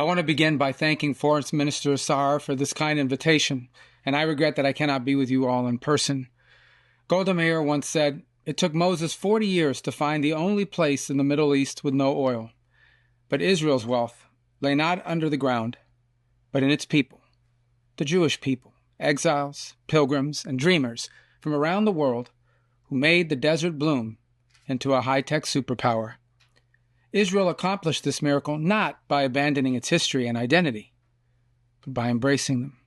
I want to begin by thanking Foreign Minister Saar for this kind invitation, and I regret that I cannot be with you all in person. Golda Meir once said, "It took Moses 40 years to find the only place in the Middle East with no oil." But Israel's wealth lay not under the ground, but in its people, the Jewish people, exiles, pilgrims, and dreamers from around the world who made the desert bloom into a high-tech superpower. Israel accomplished this miracle not by abandoning its history and identity, but by embracing them.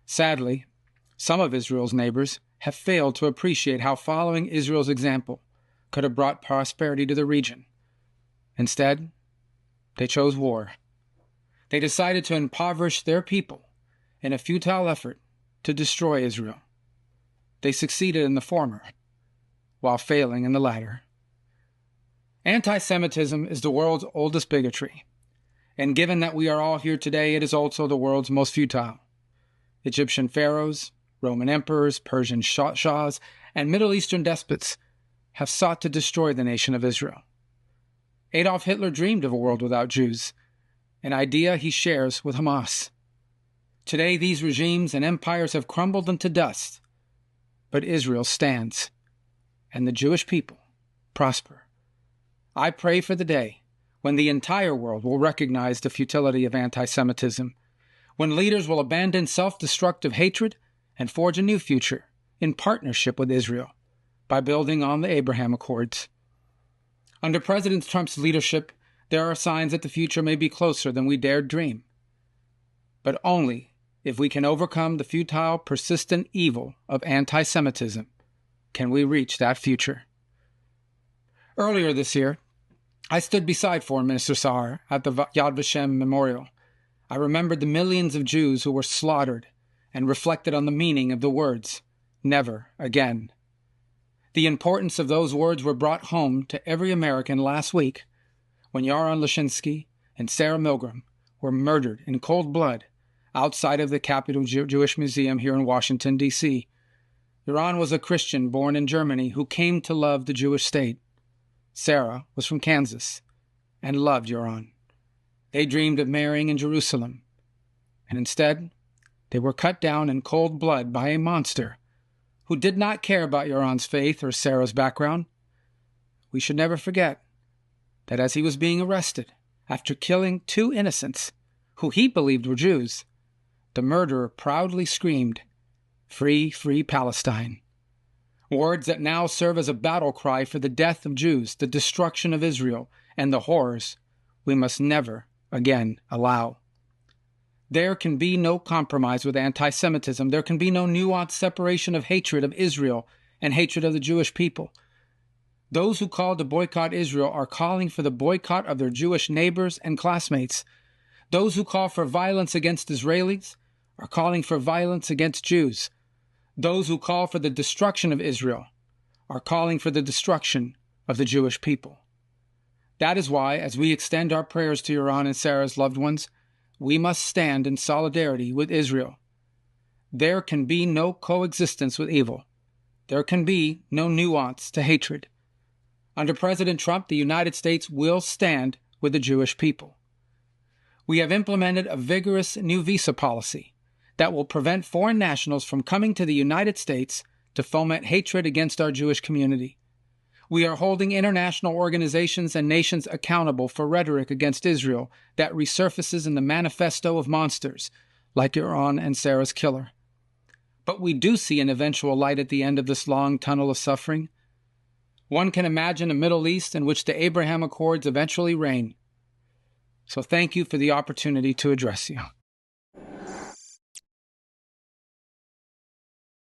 Sadly, some of Israel's neighbors have failed to appreciate how following Israel's example could have brought prosperity to the region. Instead, they chose war. They decided to impoverish their people in a futile effort to destroy Israel. They succeeded in the former, while failing in the latter. Anti-Semitism is the world's oldest bigotry, and given that we are all here today, it is also the world's most futile. Egyptian pharaohs, Roman emperors, Persian shahs, and Middle Eastern despots have sought to destroy the nation of Israel. Adolf Hitler dreamed of a world without Jews, an idea he shares with Hamas. Today, these regimes and empires have crumbled into dust, but Israel stands, and the Jewish people prosper. I pray for the day when the entire world will recognize the futility of anti-Semitism, when leaders will abandon self-destructive hatred and forge a new future in partnership with Israel by building on the Abraham Accords. Under President Trump's leadership, there are signs that the future may be closer than we dared dream. But only if we can overcome the futile, persistent evil of anti-Semitism can we reach that future. Earlier this year, I stood beside Foreign Minister Saar at the Yad Vashem Memorial. I remembered the millions of Jews who were slaughtered and reflected on the meaning of the words, "never again." The importance of those words were brought home to every American last week when Yaron Lashinsky and Sarah Milgram were murdered in cold blood outside of the Capitol Jewish Museum here in Washington, D.C. Yaron was a Christian born in Germany who came to love the Jewish state. Sarah was from Kansas and loved Yaron. They dreamed of marrying in Jerusalem, and instead, they were cut down in cold blood by a monster who did not care about Yaron's faith or Sarah's background. We should never forget that as he was being arrested after killing two innocents who he believed were Jews, the murderer proudly screamed, "Free, free Palestine." Words that now serve as a battle cry for the death of Jews, the destruction of Israel, and the horrors we must never again allow. There can be no compromise with anti-Semitism. There can be no nuanced separation of hatred of Israel and hatred of the Jewish people. Those who call to boycott Israel are calling for the boycott of their Jewish neighbors and classmates. Those who call for violence against Israelis are calling for violence against Jews. Those who call for the destruction of Israel are calling for the destruction of the Jewish people. That is why, as we extend our prayers to Yaron and Sarah's loved ones, we must stand in solidarity with Israel. There can be no coexistence with evil. There can be no nuance to hatred. Under President Trump, the United States will stand with the Jewish people. We have implemented a vigorous new visa policy that will prevent foreign nationals from coming to the United States to foment hatred against our Jewish community. We are holding international organizations and nations accountable for rhetoric against Israel that resurfaces in the manifesto of monsters, like Yaron and Sarah's killer. But we do see an eventual light at the end of this long tunnel of suffering. One can imagine a Middle East in which the Abraham Accords eventually reign. So thank you for the opportunity to address you.